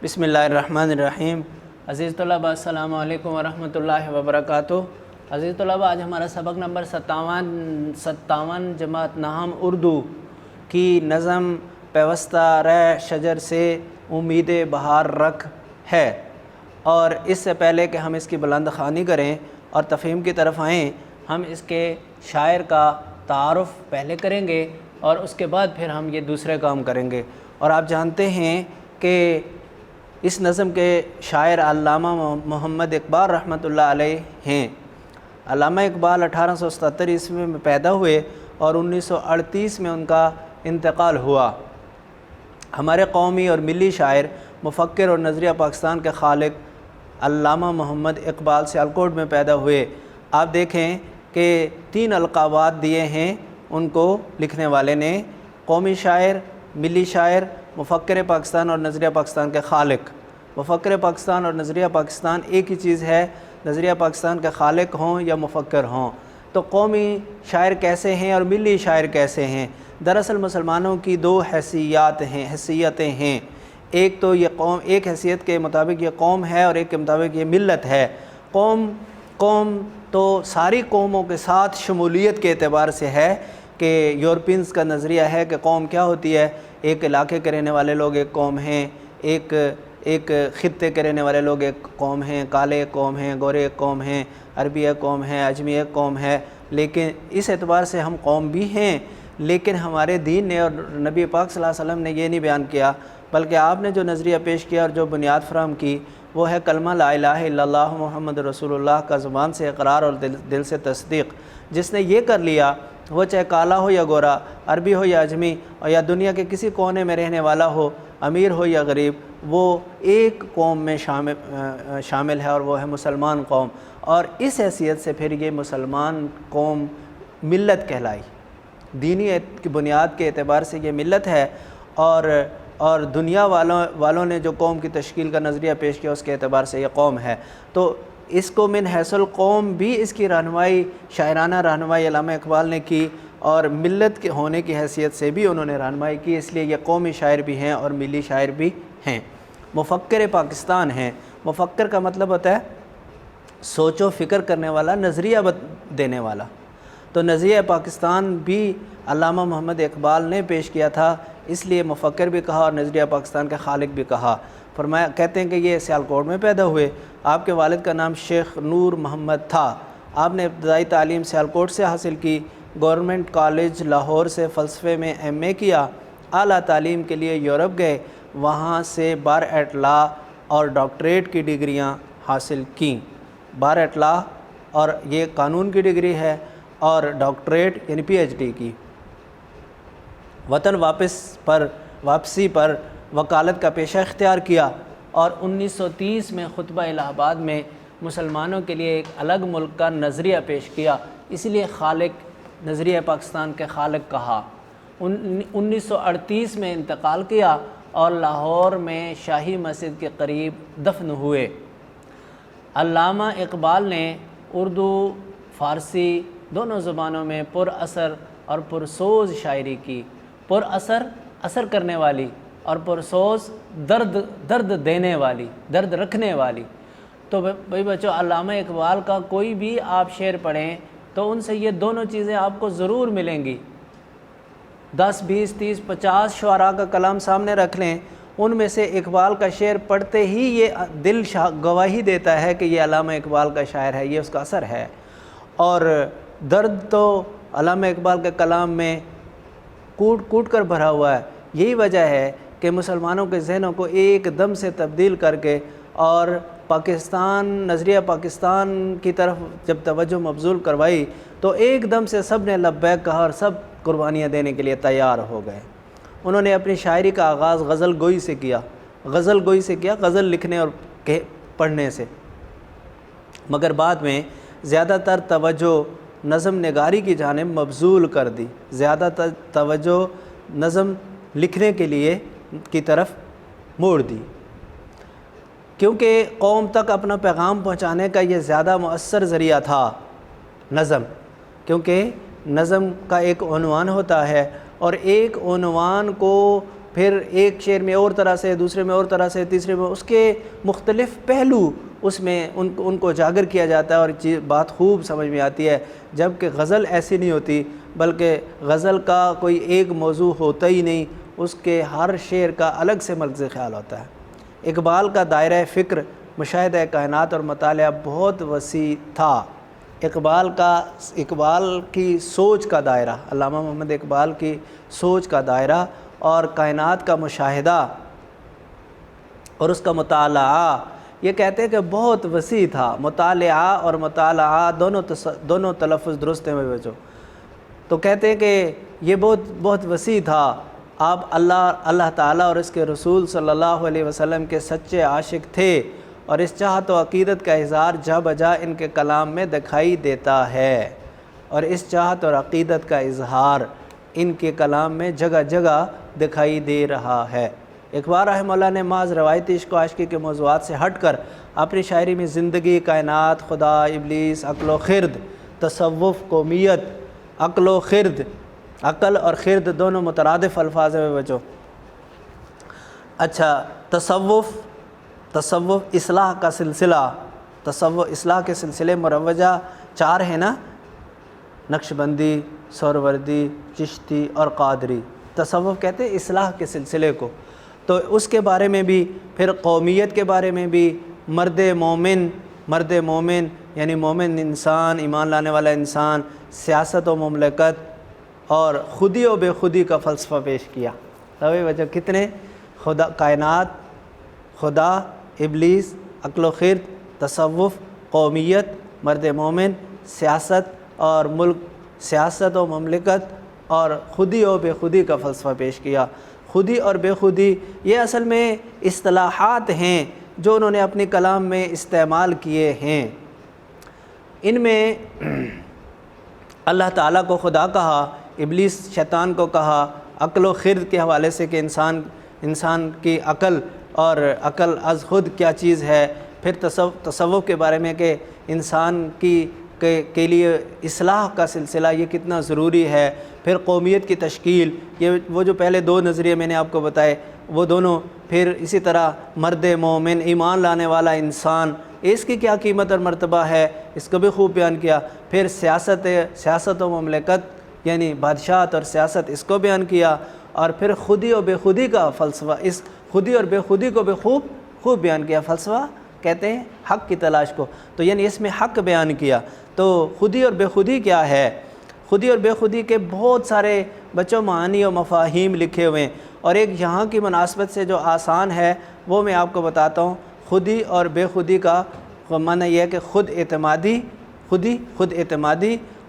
بسم اللہ الرحمن الرحیم۔ عزیز طلباء السلام علیکم ورحمۃ اللہ وبرکاتہ۔ عزیز طلباء، آج ہمارا سبق نمبر 57 جماعت نہم اردو کی نظم پیوستہ رہ شجر سے امید بہار رکھ ہے، اور اس سے پہلے کہ ہم اس کی بلند خوانی کریں اور تفہیم کی طرف آئیں، ہم اس کے شاعر کا تعارف پہلے کریں گے اور اس کے بعد پھر ہم یہ دوسرے کام کریں گے۔ اور آپ جانتے ہیں کہ اس نظم کے شاعر علامہ محمد اقبال رحمۃ اللہ علیہ ہیں۔ علامہ اقبال 1877 عیسوی میں پیدا ہوئے اور 1938 میں ان کا انتقال ہوا۔ ہمارے قومی اور ملی شاعر، مفکر اور نظریہ پاکستان کے خالق علامہ محمد اقبال سیالکوٹ میں پیدا ہوئے۔ آپ دیکھیں کہ 3 القابات دیے ہیں ان کو لکھنے والے نے: قومی شاعر، ملی شاعر، مفکر پاکستان اور نظریہ پاکستان کے خالق۔ مفکر پاکستان اور نظریہ پاکستان ایک ہی چیز ہے، نظریہ پاکستان کے خالق ہوں یا مفکر ہوں۔ تو قومی شاعر کیسے ہیں اور ملی شاعر کیسے ہیں؟ دراصل مسلمانوں کی 2 حیثیتیں ہیں۔ ایک تو یہ قوم، ایک حیثیت کے مطابق یہ قوم ہے اور ایک کے مطابق یہ ملت ہے۔ قوم تو ساری قوموں کے ساتھ شمولیت کے اعتبار سے ہے کہ یورپینز کا نظریہ ہے کہ قوم کیا ہوتی ہے؟ ایک علاقے کے رہنے والے لوگ ایک قوم ہیں، ایک خطے کے رہنے والے لوگ ایک قوم ہیں، کالے ایک قوم ہیں، گورے ایک قوم ہیں، عربی ایک قوم ہے، اجمی ایک قوم ہے۔ لیکن اس اعتبار سے ہم قوم بھی ہیں، لیکن ہمارے دین نے اور نبی پاک صلی اللہ علیہ وسلم نے یہ نہیں بیان کیا، بلکہ آپ نے جو نظریہ پیش کیا اور جو بنیاد فراہم کی وہ ہے کلمہ لا الہ الا اللہ محمد رسول اللہ کا زبان سے اقرار اور دل سے تصدیق۔ جس نے یہ کر لیا، وہ چاہے کالا ہو یا گورا، عربی ہو یا اجمی، اور یا دنیا کے کسی کونے میں رہنے والا ہو، امیر ہو یا غریب، وہ ایک قوم میں شامل ہے اور وہ ہے مسلمان قوم۔ اور اس حیثیت سے پھر یہ مسلمان قوم ملت کہلائی، دینی کی بنیاد کے اعتبار سے یہ ملت ہے، اور دنیا والوں نے جو قوم کی تشکیل کا نظریہ پیش کیا اس کے اعتبار سے یہ قوم ہے۔ تو اس کو من حیث القوم بھی اس کی رہنمائی، شاعرانہ رہنمائی علامہ اقبال نے کی، اور ملت کے ہونے کی حیثیت سے بھی انہوں نے رہنمائی کی، اس لیے یہ قومی شاعر بھی ہیں اور ملی شاعر بھی ہیں۔ مفکر پاکستان ہیں۔ مفکر کا مطلب ہوتا ہے سوچ و فکر کرنے والا، نظریہ دینے والا۔ تو نظریہ پاکستان بھی علامہ محمد اقبال نے پیش کیا تھا، اس لیے مفکر بھی کہا اور نظریہ پاکستان کے خالق بھی کہا۔ کہتے ہیں کہ یہ سیالکوٹ میں پیدا ہوئے۔ آپ کے والد کا نام شیخ نور محمد تھا۔ آپ نے ابتدائی تعلیم سیالکوٹ سے حاصل کی، گورنمنٹ کالج لاہور سے فلسفے میں ایم اے کیا، اعلیٰ تعلیم کے لیے یورپ گئے، وہاں سے بار ایٹ لا اور ڈاکٹریٹ کی ڈگریاں حاصل کیں۔ بار ایٹ لا اور یہ قانون کی ڈگری ہے، اور ڈاکٹریٹ یعنی پی ایچ ڈی کی۔ وطن واپسی پر وکالت کا پیشہ اختیار کیا، اور 1930 میں خطبہ الہ آباد میں مسلمانوں کے لیے ایک الگ ملک کا نظریہ پیش کیا، اس لیے نظریہ پاکستان کے خالق کہا۔ 1938 میں انتقال کیا اور لاہور میں شاہی مسجد کے قریب دفن ہوئے۔ علامہ اقبال نے اردو، فارسی دونوں زبانوں میں پر اثر اور پرسوز شاعری کی۔ پر اثر کرنے والی اور پرسوز درد دینے والی، درد رکھنے والی۔ تو بھائی بچوں، علامہ اقبال کا کوئی بھی آپ شعر پڑھیں تو ان سے یہ دونوں چیزیں آپ کو ضرور ملیں گی۔ 10 20 30 50 شعراء کا کلام سامنے رکھ لیں، ان میں سے اقبال کا شعر پڑھتے ہی یہ دل گواہی دیتا ہے کہ یہ علامہ اقبال کا شاعر ہے، یہ اس کا اثر ہے۔ اور درد تو علامہ اقبال کے کلام میں کوٹ کر بھرا ہوا ہے۔ یہی وجہ ہے کہ مسلمانوں کے ذہنوں کو ایک دم سے تبدیل کر کے اور نظریہ پاکستان کی طرف جب توجہ مبذول کروائی تو ایک دم سے سب نے لبیک کہا اور سب قربانیاں دینے کے لیے تیار ہو گئے۔ انہوں نے اپنی شاعری کا آغاز غزل گوئی سے کیا، غزل لکھنے اور پڑھنے سے، مگر بعد میں زیادہ تر توجہ نظم نگاری کی جانب مبذول کر دی، زیادہ تر توجہ نظم لکھنے کے لیے کی طرف موڑ دی، کیونکہ قوم تک اپنا پیغام پہنچانے کا یہ زیادہ مؤثر ذریعہ تھا نظم، کیونکہ نظم کا ایک عنوان ہوتا ہے اور ایک عنوان کو پھر ایک شعر میں اور طرح سے، دوسرے میں اور طرح سے، تیسرے میں اس کے مختلف پہلو اس میں ان کو اجاگر کیا جاتا ہے، اور بات خوب سمجھ میں آتی ہے۔ جبکہ غزل ایسی نہیں ہوتی، بلکہ غزل کا کوئی ایک موضوع ہوتا ہی نہیں، اس کے ہر شعر کا الگ سے مرکز خیال ہوتا ہے۔ اقبال کا دائرہ فکر مشاہدہ کائنات اور مطالعہ بہت وسیع تھا۔ اقبال کی سوچ کا دائرہ، علامہ محمد اقبال کی سوچ کا دائرہ اور کائنات کا مشاہدہ اور اس کا مطالعہ، یہ کہتے ہیں کہ بہت وسیع تھا۔ مطالعہ اور مطالعہ دونوں تلفظ درست ہیں بچوں۔ تو کہتے ہیں کہ یہ بہت وسیع تھا۔ آپ اللہ تعالیٰ اور اس کے رسول صلی اللہ علیہ وسلم کے سچے عاشق تھے، اور اس چاہت و عقیدت کا اظہار جا بجا ان کے کلام میں دکھائی دیتا ہے، اور اس چاہت اور عقیدت کا اظہار ان کے کلام میں جگہ جگہ دکھائی دے رہا ہے۔ اقبال رحمہ اللہ نے محض روایتی عشق و عاشقی کے موضوعات سے ہٹ کر اپنی شاعری میں زندگی، کائنات، خدا، ابلیس، عقل و خرد، تصوف، قومیت، عقل اور خرد دونوں مترادف الفاظ ہیں بچوں۔ اچھا، تصوف اصلاح کا سلسلہ، تصوف اصلاح کے سلسلے مروجہ 4 ہیں نا، نقشبندی، سہروردی، چشتی اور قادری۔ تصوف کہتے ہیں اصلاح کے سلسلے کو، تو اس کے بارے میں بھی، پھر قومیت کے بارے میں بھی، مرد مومن یعنی مومن انسان، ایمان لانے والا انسان، سیاست و مملکت اور خودی و بے خودی کا فلسفہ پیش کیا۔ سبھی بچوں کتنے، کائنات، خدا، ابلیس، عقل و خرد، تصوف، قومیت، مرد مومن، سیاست و مملکت اور خودی و بے خودی کا فلسفہ پیش کیا۔ خودی اور بے خودی یہ اصل میں اصطلاحات ہیں جو انہوں نے اپنی کلام میں استعمال کیے ہیں۔ ان میں اللہ تعالیٰ کو خدا کہا، ابلیس شیطان کو کہا، عقل و خرد کے حوالے سے کہ انسان کی عقل اور عقل از خود کیا چیز ہے، پھر تصوف کے بارے میں کہ انسان کے لیے اصلاح کا سلسلہ یہ کتنا ضروری ہے، پھر قومیت کی تشکیل، یہ وہ جو پہلے 2 نظریے میں نے آپ کو بتائے وہ دونوں، پھر اسی طرح مرد مومن، ایمان لانے والا انسان، اس کی کیا قیمت اور مرتبہ ہے، اس کو بھی خوب بیان کیا۔ پھر سیاست و مملکت یعنی بادشاہت اور سیاست، اس کو بیان کیا، اور پھر خودی و بے خودی کا فلسفہ، اس خودی اور بے خودی کو بھی خوب بیان کیا۔ فلسفہ کہتے ہیں حق کی تلاش کو، تو یعنی اس میں حق بیان کیا۔ تو خودی اور بے خودی کیا ہے؟ خودی اور بے خودی کے بہت سارے بچوں معانی و مفاہیم لکھے ہوئے ہیں، اور ایک یہاں کی مناسبت سے جو آسان ہے وہ میں آپ کو بتاتا ہوں۔ خودی اور بے خودی کا معنی یہ ہے کہ خود اعتمادی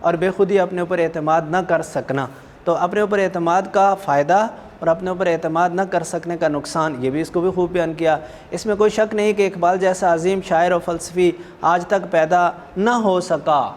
اور بے خودی اپنے اوپر اعتماد نہ کر سکنا۔ تو اپنے اوپر اعتماد کا فائدہ اور اپنے اوپر اعتماد نہ کر سکنے کا نقصان، یہ بھی اس کو بھی خوب بیان کیا۔ اس میں کوئی شک نہیں کہ اقبال جیسا عظیم شاعر و فلسفی آج تک پیدا نہ ہو سکا۔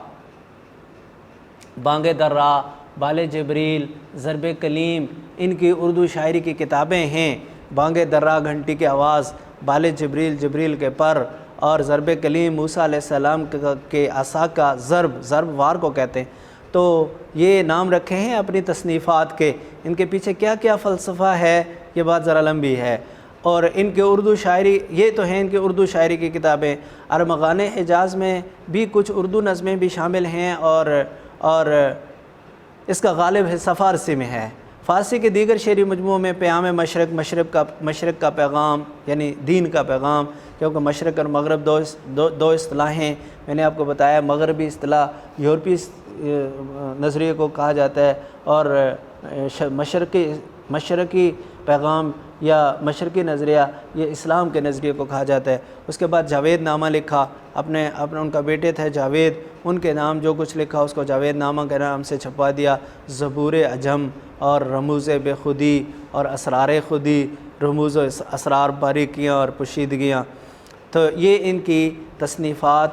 بانگ درا، بال جبریل، ضرب کلیم، ان کی اردو شاعری کی کتابیں ہیں۔ بانگ درا گھنٹی کی آواز، بال جبریل کے پر، اور ضرب کلیم موسیٰ علیہ السلام کے عصا کا ضرب وار کو کہتے ہیں۔ تو یہ نام رکھے ہیں اپنی تصنیفات کے، ان کے پیچھے کیا کیا فلسفہ ہے یہ بات ذرا لمبی ہے۔ اور ان کے اردو شاعری، یہ تو ہیں ان کی اردو شاعری کی کتابیں۔ ارمغان حجاز میں بھی کچھ اردو نظمیں بھی شامل ہیں، اور اس کا غالب حصہ فارسی میں ہے۔ فارسی کے دیگر شعری مجموعوں میں پیام مشرق کا پیغام یعنی دین کا پیغام، کیونکہ مشرق اور مغرب دو اصطلاحیں، میں نے آپ کو بتایا مغربی اصطلاح یورپی نظریے کو کہا جاتا ہے، اور مشرقی پیغام یا مشرقی نظریہ یہ اسلام کے نظریے کو کہا جاتا ہے۔ اس کے بعد جاوید نامہ لکھا، اپنے ان کا بیٹے تھے جاوید، ان کے نام جو کچھ لکھا اس کو جاوید نامہ کے نام سے چھپا دیا۔ زبور عجم اور رموز بے خودی اور اسرار خودی، رموز و اسرار، باریکیاں اور پوشیدگیاں، تو یہ ان کی تصنیفات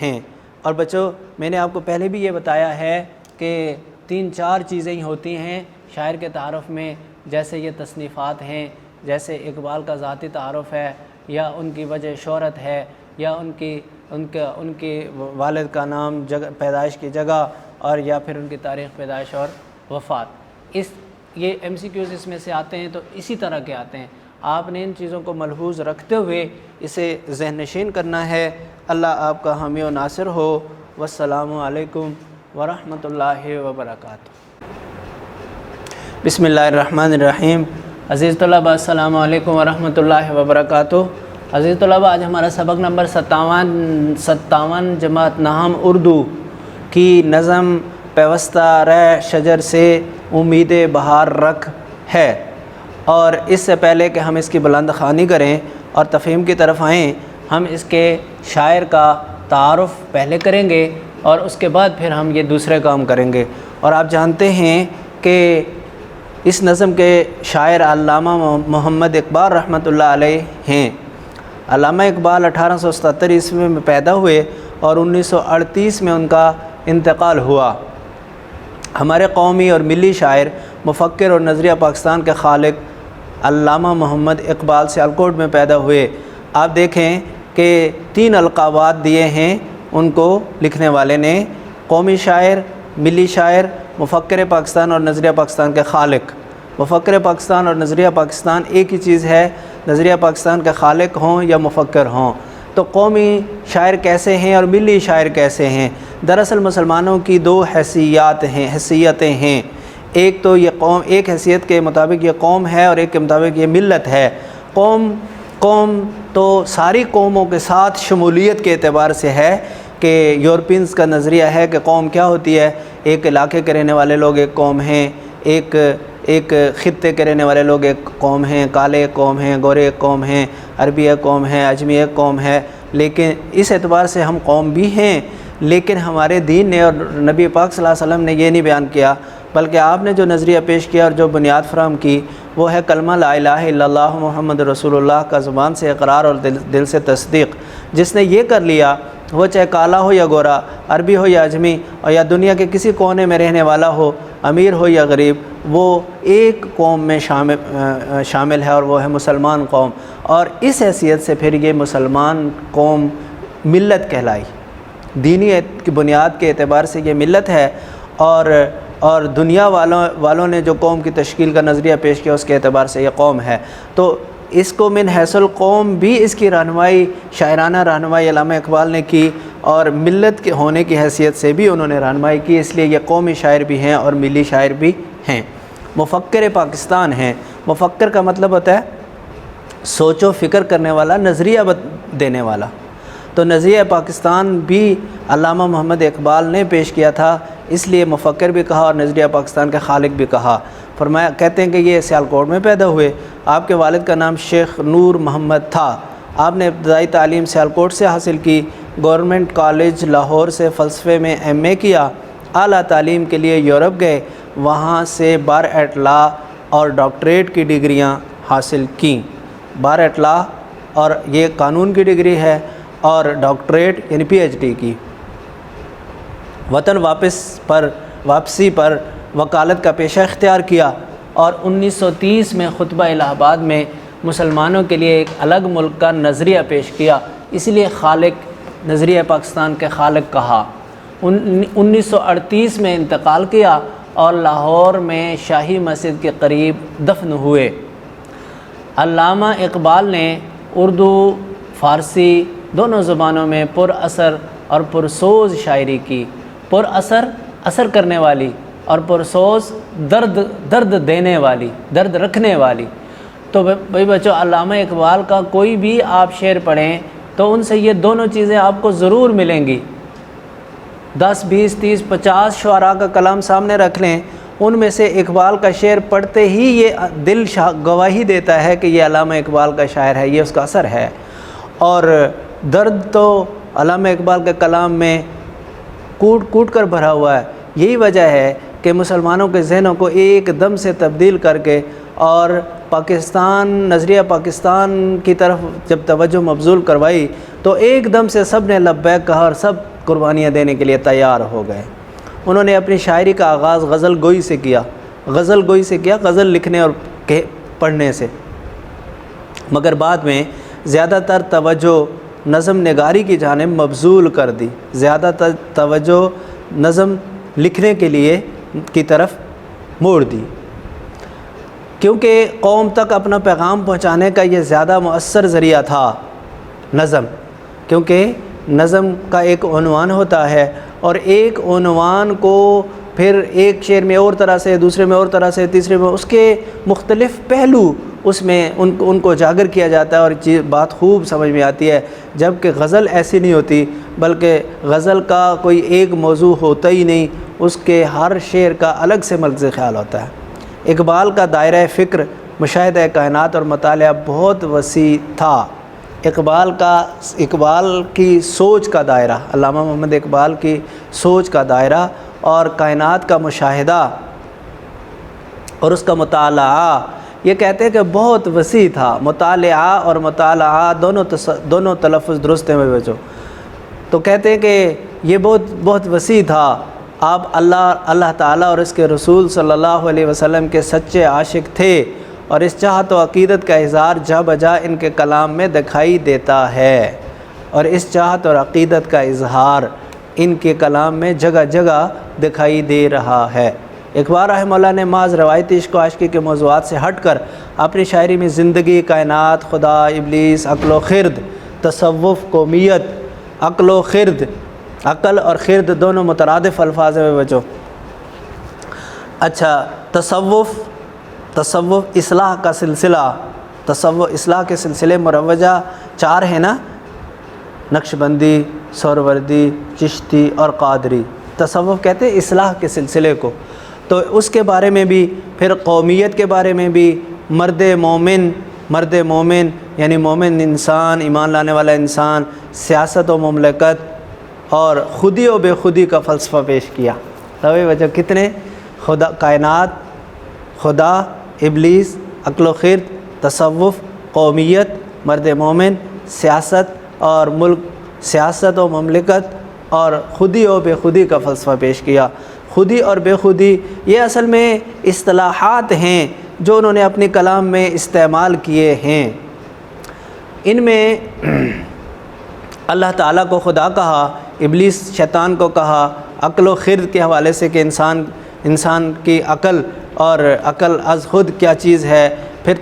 ہیں۔ اور بچوں میں نے آپ کو پہلے بھی یہ بتایا ہے کہ 3-4 چیزیں ہی ہوتی ہیں شاعر کے تعارف میں، جیسے یہ تصنیفات ہیں، جیسے اقبال کا ذاتی تعارف ہے، یا ان کی وجہ شہرت ہے، یا ان کے والد کا نام، پیدائش کی جگہ، اور یا پھر ان کی تاریخ پیدائش اور وفات۔ یہ MCQs اس میں سے آتے ہیں تو اسی طرح کے آتے ہیں. آپ نے ان چیزوں کو ملحوظ رکھتے ہوئے اسے ذہن نشین کرنا ہے. اللہ آپ کا حامی و ناصر ہو. والسلام علیکم ورحمۃ اللہ وبرکاتہ. بسم اللہ الرحمن الرحیم. عزیز طلباء السلام علیکم ورحمۃ اللہ وبرکاتہ. عزیز طلباء آج ہمارا سبق نمبر 57 جماعت نہم اردو کی نظم پیوستہ رہ شجر سے امید بہار رکھ ہے. اور اس سے پہلے کہ ہم اس کی بلند خوانی کریں اور تفہیم کی طرف آئیں، ہم اس کے شاعر کا تعارف پہلے کریں گے اور اس کے بعد پھر ہم یہ دوسرے کام کریں گے. اور آپ جانتے ہیں کہ اس نظم کے شاعر علامہ محمد اقبال رحمۃ اللہ علیہ ہیں. علامہ اقبال 1877 عیسوی میں پیدا ہوئے اور 1938 میں ان کا انتقال ہوا. ہمارے قومی اور ملی شاعر، مفکر اور نظریہ پاکستان کے خالق علامہ محمد اقبال سیالکوٹ میں پیدا ہوئے. آپ دیکھیں کہ 3 القابات دیے ہیں ان کو لکھنے والے نے: قومی شاعر، ملی شاعر، مفکر پاکستان اور نظریہ پاکستان کے خالق. مفکر پاکستان اور نظریہ پاکستان ایک ہی چیز ہے، نظریہ پاکستان کے خالق ہوں یا مفکر ہوں. تو قومی شاعر کیسے ہیں اور ملی شاعر کیسے ہیں؟ دراصل مسلمانوں کی 2 حیثیتیں ہیں. ایک تو یہ قوم، ایک حیثیت کے مطابق یہ قوم ہے اور ایک کے مطابق یہ ملت ہے. قوم تو ساری قوموں کے ساتھ شمولیت کے اعتبار سے ہے کہ یورپینز کا نظریہ ہے کہ قوم کیا ہوتی ہے. ایک علاقے کے رہنے والے لوگ ایک قوم ہیں، ایک خطے کے رہنے والے لوگ ایک قوم ہیں، کالے ایک قوم ہیں، گورے ایک قوم ہیں، عربی ایک قوم ہے، اجمی ایک قوم ہے. لیکن اس اعتبار سے ہم قوم بھی ہیں، لیکن ہمارے دین نے اور نبی پاک صلی اللہ علیہ وسلم نے یہ نہیں بیان کیا، بلکہ آپ نے جو نظریہ پیش کیا اور جو بنیاد فراہم کی وہ ہے کلمہ لا الہ الا اللہ محمد رسول اللہ کا زبان سے اقرار اور دل سے تصدیق. جس نے یہ کر لیا، وہ چاہے کالا ہو یا گورا، عربی ہو یا اجمی، اور یا دنیا کے کسی کونے میں رہنے والا ہو، امیر ہو یا غریب، وہ ایک قوم میں شامل ہے اور وہ ہے مسلمان قوم. اور اس حیثیت سے پھر یہ مسلمان قوم ملت کہلائی. دینی کی بنیاد کے اعتبار سے یہ ملت ہے، اور دنیا والوں نے جو قوم کی تشکیل کا نظریہ پیش کیا اس کے اعتبار سے یہ قوم ہے. تو اس کو من حیث القوم بھی اس کی رہنمائی، شاعرانہ رہنمائی علامہ اقبال نے کی، اور ملت کے ہونے کی حیثیت سے بھی انہوں نے رہنمائی کی. اس لیے یہ قومی شاعر بھی ہیں اور ملی شاعر بھی ہیں. مفکر پاکستان ہیں. مفکر کا مطلب ہوتا ہے سوچ و فکر کرنے والا، نظریہ دینے والا. تو نظریہ پاکستان بھی علامہ محمد اقبال نے پیش کیا تھا، اس لیے مفکر بھی کہا اور نظریہ پاکستان کے خالق بھی کہا. فرمایا، کہتے ہیں کہ یہ سیالکوٹ میں پیدا ہوئے. آپ کے والد کا نام شیخ نور محمد تھا. آپ نے ابتدائی تعلیم سیالکوٹ سے حاصل کی. گورنمنٹ کالج لاہور سے فلسفے میں MA کیا. اعلیٰ تعلیم کے لیے یورپ گئے، وہاں سے بار ایٹ لا اور ڈاکٹریٹ کی ڈگریاں حاصل کیں. بار ایٹ لا اور یہ قانون کی ڈگری ہے، اور ڈاکٹریٹ یعنی PhD کی. وطن واپسی پر وکالت کا پیشہ اختیار کیا، اور 1930 میں خطبہ الہ آباد میں مسلمانوں کے لیے ایک الگ ملک کا نظریہ پیش کیا. اس لیے خالق نظریہ پاکستان کے خالق کہا. 1938 میں انتقال کیا اور لاہور میں شاہی مسجد کے قریب دفن ہوئے. علامہ اقبال نے اردو، فارسی دونوں زبانوں میں پر اثر اور پرسوز شاعری کی. پر اثر کرنے والی، اور پرسوز درد دینے والی، درد رکھنے والی. تو بھائی بچوں، علامہ اقبال کا کوئی بھی آپ شعر پڑھیں تو ان سے یہ دونوں چیزیں آپ کو ضرور ملیں گی. 10 20 30 50 شعراء کا کلام سامنے رکھ لیں، ان میں سے اقبال کا شعر پڑھتے ہی یہ دل گواہی دیتا ہے کہ یہ علامہ اقبال کا شاعر ہے، یہ اس کا اثر ہے. اور درد تو علامہ اقبال کے کلام میں کوٹ کر بھرا ہوا ہے. یہی وجہ ہے کہ مسلمانوں کے ذہنوں کو ایک دم سے تبدیل کر کے اور نظریہ پاکستان کی طرف جب توجہ مبذول کروائی تو ایک دم سے سب نے لبیک کہا اور سب قربانیاں دینے کے لیے تیار ہو گئے. انہوں نے اپنی شاعری کا آغاز غزل گوئی سے کیا، غزل لکھنے اور پڑھنے سے، مگر بعد میں زیادہ تر توجہ نظم نگاری کی جانب مبذول کر دی، زیادہ تر توجہ نظم لکھنے کے لیے کی طرف موڑ دی. کیونکہ قوم تک اپنا پیغام پہنچانے کا یہ زیادہ مؤثر ذریعہ تھا نظم، کیونکہ نظم کا ایک عنوان ہوتا ہے، اور ایک عنوان کو پھر ایک شعر میں اور طرح سے، دوسرے میں اور طرح سے، تیسرے میں اس کے مختلف پہلو اس میں ان کو اجاگر کیا جاتا ہے، اور بات خوب سمجھ میں آتی ہے۔ جبکہ غزل ایسی نہیں ہوتی، بلکہ غزل کا کوئی ایک موضوع ہوتا ہی نہیں، اس کے ہر شعر کا الگ سے مرکز خیال ہوتا ہے۔ اقبال کا دائرہ فکر مشاہدہ کائنات اور مطالعہ بہت وسیع تھا۔ اقبال کی سوچ کا دائرہ، علامہ محمد اقبال کی سوچ کا دائرہ اور کائنات کا مشاہدہ اور اس کا مطالعہ، یہ کہتے ہیں کہ بہت وسیع تھا۔ مطالعہ اور مطالعہ دونوں تلفظ درست ہیں بچوں۔ تو کہتے ہیں کہ یہ بہت وسیع تھا۔ آپ اللہ تعالیٰ اور اس کے رسول صلی اللہ علیہ وسلم کے سچے عاشق تھے، اور اس چاہت و عقیدت کا اظہار جا بجا ان کے کلام میں دکھائی دیتا ہے، اور اس چاہت اور عقیدت کا اظہار ان کے کلام میں جگہ جگہ دکھائی دے رہا ہے۔ اقبال رحمہ اللہ نے محض روایتی عشق و عاشقی کے موضوعات سے ہٹ کر اپنی شاعری میں زندگی، کائنات، خدا، ابلیس، عقل و خرد، تصوف، قومیت، عقل اور خرد دونوں مترادف الفاظ ہیں بچوں۔ اچھا، تصوف اصلاح کا سلسلہ، تصوف اصلاح کے سلسلے مروجہ 4 ہیں نا، نقشبندی، سہروردی، چشتی اور قادری۔ تصوف کہتے ہیں اصلاح کے سلسلے کو، تو اس کے بارے میں بھی، پھر قومیت کے بارے میں بھی، مرد مومن یعنی مومن انسان، ایمان لانے والا انسان، سیاست و مملکت اور خودی و بے خودی کا فلسفہ پیش کیا۔ تبھی بچوں کتنے، کائنات، خدا، ابلیس، عقل و خرد، تصوف، قومیت، مرد مومن، سیاست و مملکت اور خودی و بے خودی کا فلسفہ پیش کیا۔ خودی اور بے خودی یہ اصل میں اصطلاحات ہیں جو انہوں نے اپنے کلام میں استعمال کیے ہیں۔ ان میں اللہ تعالیٰ کو خدا کہا، ابلیس شیطان کو کہا، عقل و خرد کے حوالے سے کہ انسان کی عقل اور عقل از خود کیا چیز ہے، پھر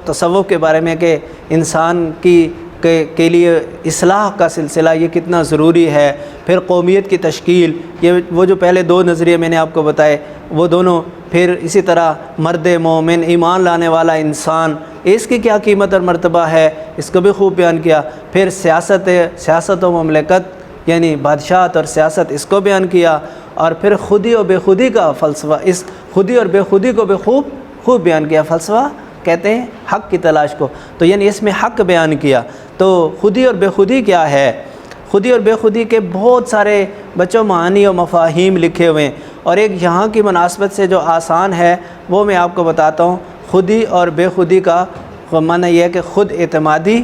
تصوف کے بارے میں کہ انسان کے لیے اصلاح کا سلسلہ یہ کتنا ضروری ہے، پھر قومیت کی تشکیل، یہ وہ جو پہلے 2 نظریے میں نے آپ کو بتائے وہ دونوں، پھر اسی طرح مرد مومن، ایمان لانے والا انسان، اس کی کیا قیمت اور مرتبہ ہے، اس کو بھی خوب بیان کیا۔ پھر سیاست و مملکت یعنی بادشاہت اور سیاست، اس کو بیان کیا، اور پھر خودی و بے خودی کا فلسفہ، اس خودی اور بے خودی کو بھی خوب بیان کیا۔ فلسفہ کہتے ہیں حق کی تلاش کو، تو یعنی اس میں حق بیان کیا۔ تو خودی اور بے خودی کیا ہے؟ خودی اور بے خودی کے بہت سارے بچوں معانی و مفاہیم لکھے ہوئے ہیں، اور ایک یہاں کی مناسبت سے جو آسان ہے وہ میں آپ کو بتاتا ہوں۔ خودی اور بے خودی کا معنی یہ ہے کہ خود اعتمادی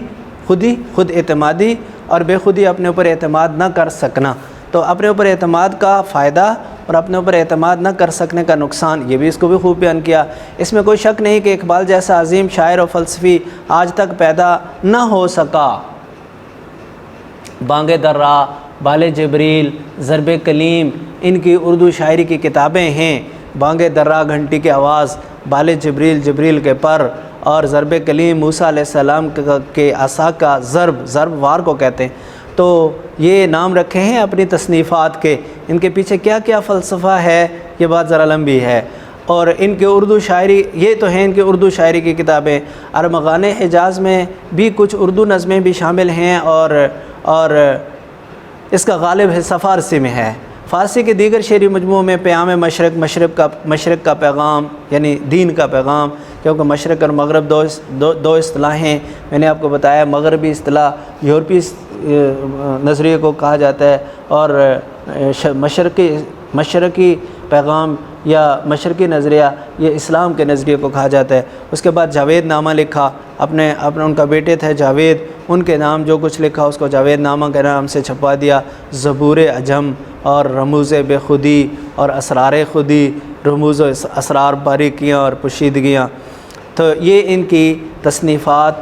اور بے خودی اپنے اوپر اعتماد نہ کر سکنا۔ تو اپنے اوپر اعتماد کا فائدہ اور اپنے اوپر اعتماد نہ کر سکنے کا نقصان، یہ بھی اس کو بھی خوب بیان کیا۔ اس میں کوئی شک نہیں کہ اقبال جیسا عظیم شاعر و فلسفی آج تک پیدا نہ ہو سکا۔ بانگ درا، بال جبریل، ضرب کلیم، ان کی اردو شاعری کی کتابیں ہیں۔ بانگ درا گھنٹی کی آواز، بال جبریل کے پر، اور ضرب کلیم موسیٰ علیہ السلام کے عصا کا ضرب وار کو کہتے ہیں۔ تو یہ نام رکھے ہیں اپنی تصنیفات کے، ان کے پیچھے کیا کیا فلسفہ ہے یہ بات ذرا لمبی ہے۔ اور ان کے اردو شاعری، یہ تو ہیں ان کے اردو شاعری کی کتابیں۔ ارمغان حجاز میں بھی کچھ اردو نظمیں بھی شامل ہیں، اور اس کا غالب حصہ فارسی میں ہے۔ فارسی کے دیگر شعری مجموعوں میں پیام مشرق کا پیغام یعنی دین کا پیغام، کیونکہ مشرق اور مغرب دو اصطلاحیں میں نے آپ کو بتایا۔ مغربی اصطلاح یورپی نظریے کو کہا جاتا ہے، اور مشرقی پیغام یا مشرقی نظریہ یہ اسلام کے نظریے کو کہا جاتا ہے۔ اس کے بعد جاوید نامہ لکھا، اپنے ان کا بیٹے تھے جاوید، ان کے نام جو کچھ لکھا اس کو جاوید نامہ کے نام سے چھپا دیا۔ زبور عجم اور رموز بے خودی اور اسرار خودی، رموز و اسرار، باریکیاں اور پوشیدگیاں، تو یہ ان کی تصنیفات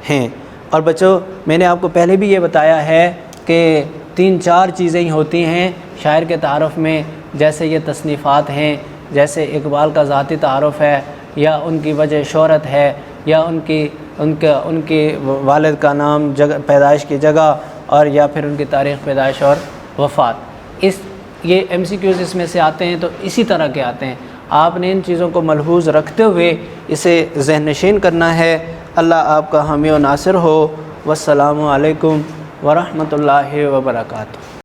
ہیں۔ اور بچوں میں نے آپ کو پہلے بھی یہ بتایا ہے کہ 3-4 چیزیں ہی ہوتی ہیں شاعر کے تعارف میں، جیسے یہ تصنیفات ہیں، جیسے اقبال کا ذاتی تعارف ہے، یا ان کی وجہ شہرت ہے یا ان کے والد کا نام، پیدائش کی جگہ، اور یا پھر ان کی تاریخ پیدائش اور وفات۔ یہ MCQs اس میں سے آتے ہیں تو اسی طرح کے آتے ہیں۔ آپ نے ان چیزوں کو ملحوظ رکھتے ہوئے اسے ذہن نشین کرنا ہے۔ اللہ آپ کا حامی و ناصر ہو۔ والسلام علیکم ورحمۃ اللہ وبرکاتہ۔